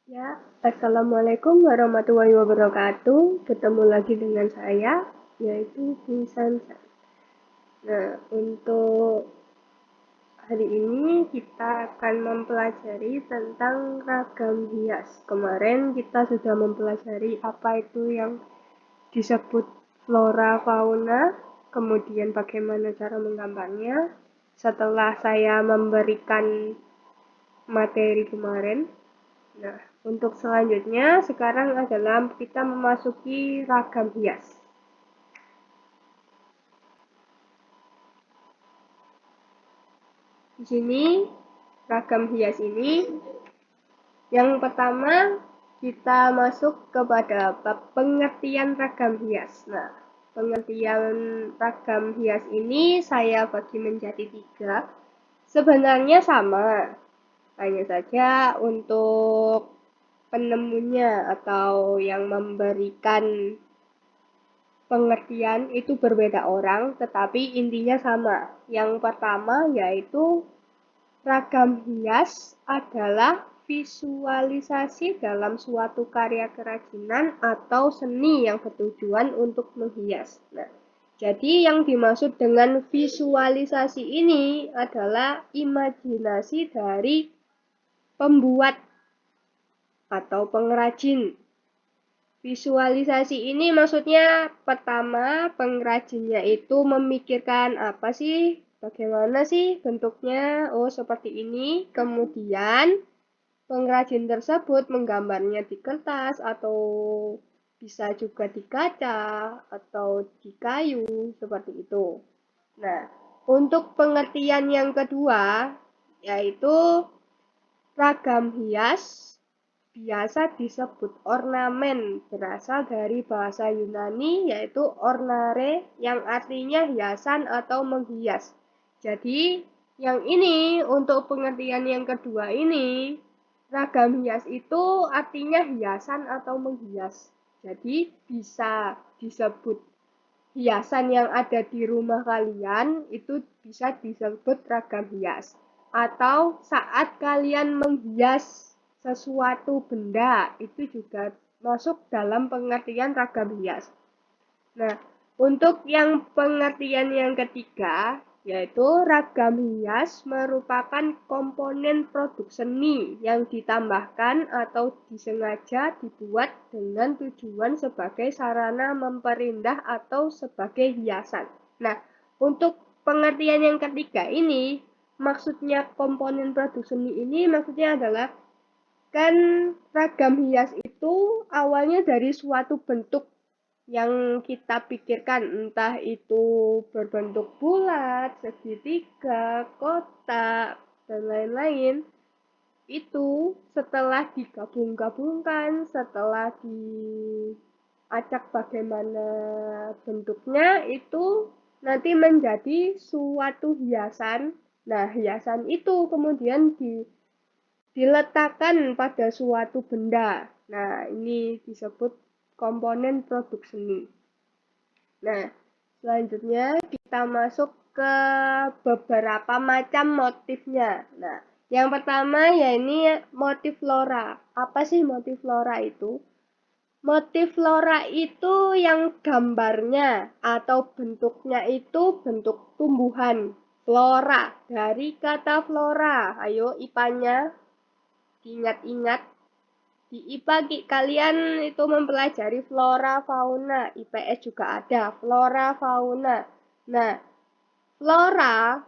Ya, Assalamualaikum warahmatullahi wabarakatuh. Ketemu lagi dengan saya, yaitu Bung Sansan. Nah, untuk hari ini kita akan mempelajari tentang ragam hias. Kemarin kita sudah mempelajari apa itu yang disebut flora fauna, kemudian bagaimana cara menggambarnya. Setelah saya memberikan materi kemarin, nah, untuk selanjutnya sekarang adalah kita memasuki ragam hias. Di sini ragam hias ini yang pertama kita masuk kepada pengertian ragam hias. Nah, pengertian ragam hias ini saya bagi menjadi tiga. Sebenarnya sama, hanya saja untuk penemunya atau yang memberikan pengertian itu berbeda orang, tetapi intinya sama. Yang pertama yaitu ragam hias adalah visualisasi dalam suatu karya kerajinan atau seni yang bertujuan untuk menghias. Nah, jadi yang dimaksud dengan visualisasi ini adalah imajinasi dari pembuat atau pengrajin. Visualisasi ini maksudnya pertama pengrajinnya itu memikirkan apa sih, bagaimana sih bentuknya, oh seperti ini. Kemudian pengrajin tersebut menggambarnya di kertas atau bisa juga di kaca atau di kayu seperti itu. Nah, untuk pengertian yang kedua yaitu ragam hias biasa disebut ornamen, berasal dari bahasa Yunani yaitu ornare yang artinya hiasan atau menghias. Jadi, yang ini untuk pengertian yang kedua ini, ragam hias itu artinya hiasan atau menghias. Jadi, bisa disebut hiasan yang ada di rumah kalian itu bisa disebut ragam hias. Atau saat kalian menghias sesuatu benda itu juga masuk dalam pengertian ragam hias. Nah, untuk yang pengertian yang ketiga, yaitu ragam hias merupakan komponen produk seni yang ditambahkan atau disengaja dibuat dengan tujuan sebagai sarana memperindah atau sebagai hiasan. Nah, untuk pengertian yang ketiga ini, maksudnya komponen produk seni ini maksudnya adalah kan ragam hias itu awalnya dari suatu bentuk yang kita pikirkan, entah itu berbentuk bulat, segitiga, kotak, dan lain-lain. Itu setelah digabung-gabungkan, setelah diacak bagaimana bentuknya, itu nanti menjadi suatu hiasan. Nah, hiasan itu kemudian diletakkan pada suatu benda. Nah, ini disebut komponen produk seni. Nah, selanjutnya kita masuk ke beberapa macam motifnya. Nah, yang pertama ya ini motif flora. Apa sih motif flora itu? Motif flora itu yang gambarnya atau bentuknya itu bentuk tumbuhan. Flora, dari kata flora. Ayo IPA-nya diingat-ingat. Di IPA kalian itu mempelajari flora fauna, IPS juga ada flora fauna. Nah, flora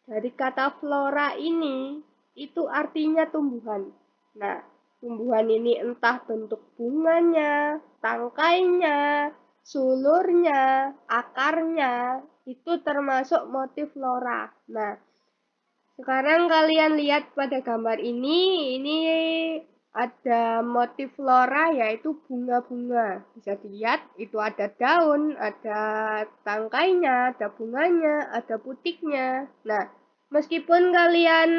dari kata flora ini itu artinya tumbuhan. Nah, tumbuhan ini entah bentuk bunganya, tangkainya, sulurnya, akarnya, itu termasuk motif flora. Nah, sekarang kalian lihat pada gambar ini ada motif flora yaitu bunga-bunga. Bisa dilihat itu ada daun, ada tangkainya, ada bunganya, ada putiknya. Nah, meskipun kalian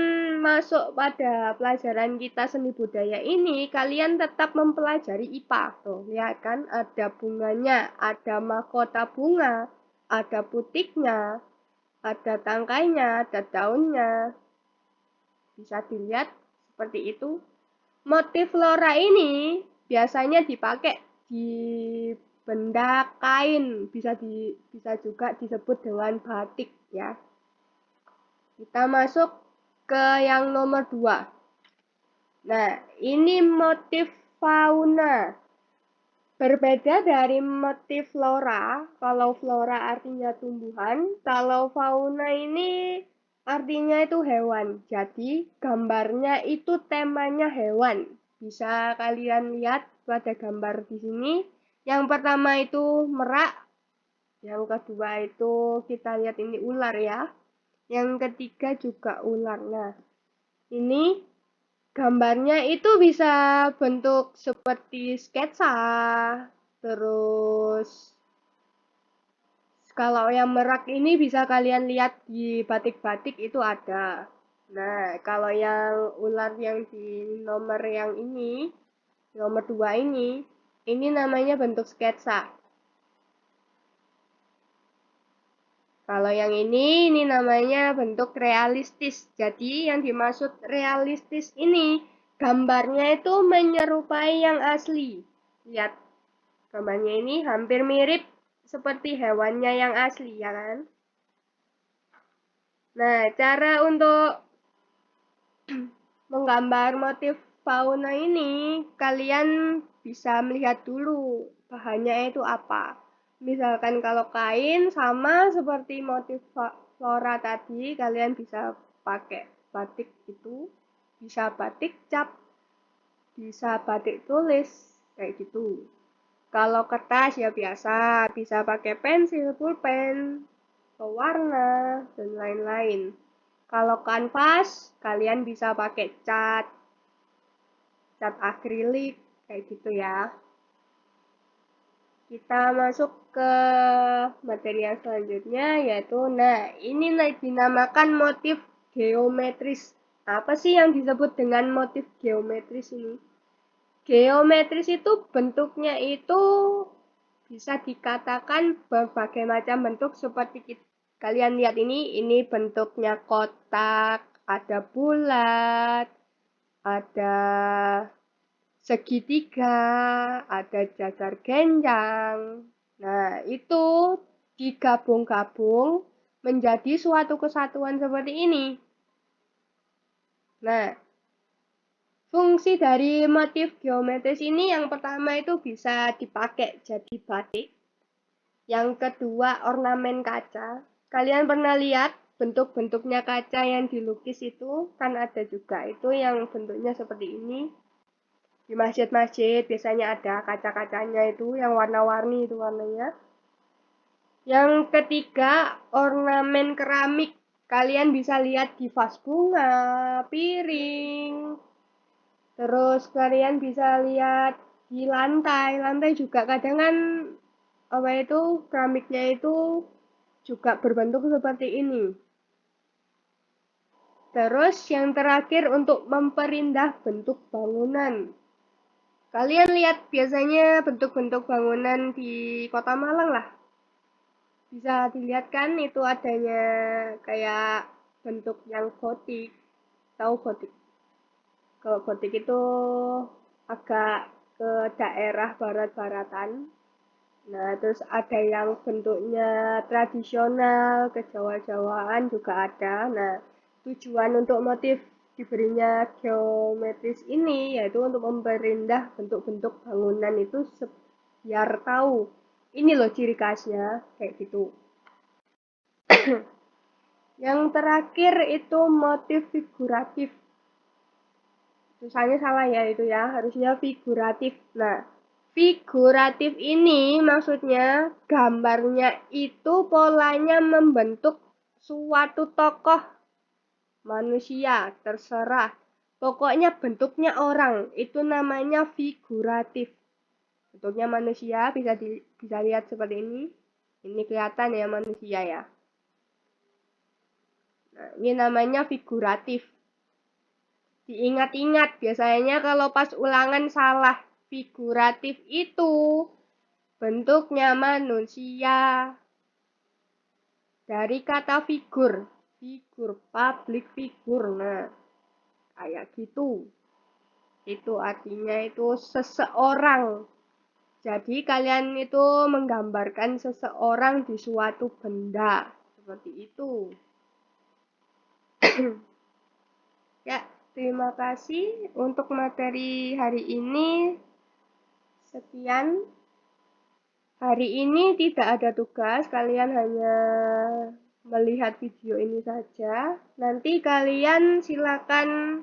masuk pada pelajaran kita seni budaya ini, kalian tetap mempelajari IPA. Tuh, lihat kan ada bunganya, ada mahkota bunga, ada putiknya, ada tangkainya, ada daunnya. Bisa dilihat seperti itu. Motif flora ini biasanya dipakai di benda kain, bisa juga disebut dengan batik ya. Kita masuk ke yang nomor 2. Nah, ini motif fauna. Berbeda dari motif flora, kalau flora artinya tumbuhan, kalau fauna ini artinya itu hewan. Jadi, gambarnya itu temanya hewan. Bisa kalian lihat pada gambar di sini. Yang pertama itu merak, yang kedua itu kita lihat ini ular ya. Yang ketiga juga ular. Nah, ini gambarnya itu bisa bentuk seperti sketsa, terus kalau yang merak ini bisa kalian lihat di batik-batik itu ada. Nah, kalau yang ular yang di nomor yang ini, nomor 2 ini namanya bentuk sketsa. Kalau yang ini namanya bentuk realistis. Jadi yang dimaksud realistis ini, gambarnya itu menyerupai yang asli. Lihat, gambarnya ini hampir mirip seperti hewannya yang asli, ya kan? Nah, cara untuk menggambar motif fauna ini, kalian bisa melihat dulu bahannya itu apa. Misalkan kalau kain sama seperti motif flora tadi, kalian bisa pakai batik itu, bisa batik cap, bisa batik tulis, kayak gitu. Kalau kertas ya biasa, bisa pakai pensil, pulpen, pewarna, dan lain-lain. Kalau kanvas, kalian bisa pakai cat akrilik, kayak gitu ya. Kita masuk ke materi yang selanjutnya, yaitu, nah ini dinamakan motif geometris. Apa sih yang disebut dengan motif geometris ini? Geometris itu bentuknya itu bisa dikatakan berbagai macam bentuk seperti kalian lihat ini bentuknya kotak, ada bulat, ada segitiga, ada jajar genjang. Nah, itu digabung-gabung menjadi suatu kesatuan seperti ini. Nah, fungsi dari motif geometris ini yang pertama itu bisa dipakai jadi batik. Yang kedua, ornamen kaca. Kalian pernah lihat bentuk-bentuknya kaca yang dilukis itu? Kan ada juga itu yang bentuknya seperti ini. Di masjid-masjid biasanya ada kaca-kacanya itu yang warna-warni itu warnanya. Yang ketiga, ornamen keramik. Kalian bisa lihat di vas bunga, piring. Terus kalian bisa lihat di lantai. Lantai juga kadang kan apa itu keramiknya itu juga berbentuk seperti ini. Terus yang terakhir untuk memperindah bentuk bangunan. Kalian lihat biasanya bentuk-bentuk bangunan di Kota Malang lah. Bisa dilihat kan itu adanya kayak bentuk yang gotik. Tahu gotik? Kalau gotik itu agak ke daerah barat-baratan. Nah, terus ada yang bentuknya tradisional, kejawa-jawaan juga ada. Nah, tujuan untuk motif diberinya geometris ini yaitu untuk memperindah bentuk-bentuk bangunan itu biar tahu ini loh ciri khasnya kayak gitu. Yang terakhir itu motif figuratif. Tulisannya salah ya itu ya, harusnya figuratif. Nah, figuratif ini maksudnya gambarnya itu polanya membentuk suatu tokoh manusia, terserah. Pokoknya bentuknya orang, itu namanya figuratif. Bentuknya manusia bisa lihat seperti ini. Ini kelihatan ya manusia ya. Nah, ini namanya figuratif. Diingat-ingat, biasanya kalau pas ulangan salah. Figuratif itu bentuknya manusia. Dari kata figur, public figure. Nah, kayak gitu. Itu artinya itu seseorang. Jadi kalian itu menggambarkan seseorang di suatu benda. Seperti itu. Ya, terima kasih untuk materi hari ini. Sekian. Hari ini tidak ada tugas, kalian hanya melihat video ini saja. Nanti kalian silakan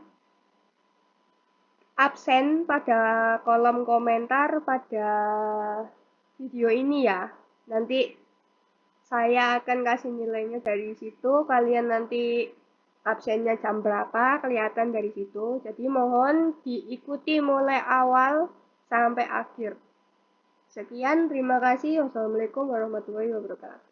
absen pada kolom komentar pada video ini ya. Nanti saya akan kasih nilainya dari situ. Kalian nanti absennya jam berapa kelihatan dari situ. Jadi mohon diikuti mulai awal sampai akhir. Sekian, terima kasih. Wassalamualaikum warahmatullahi wabarakatuh.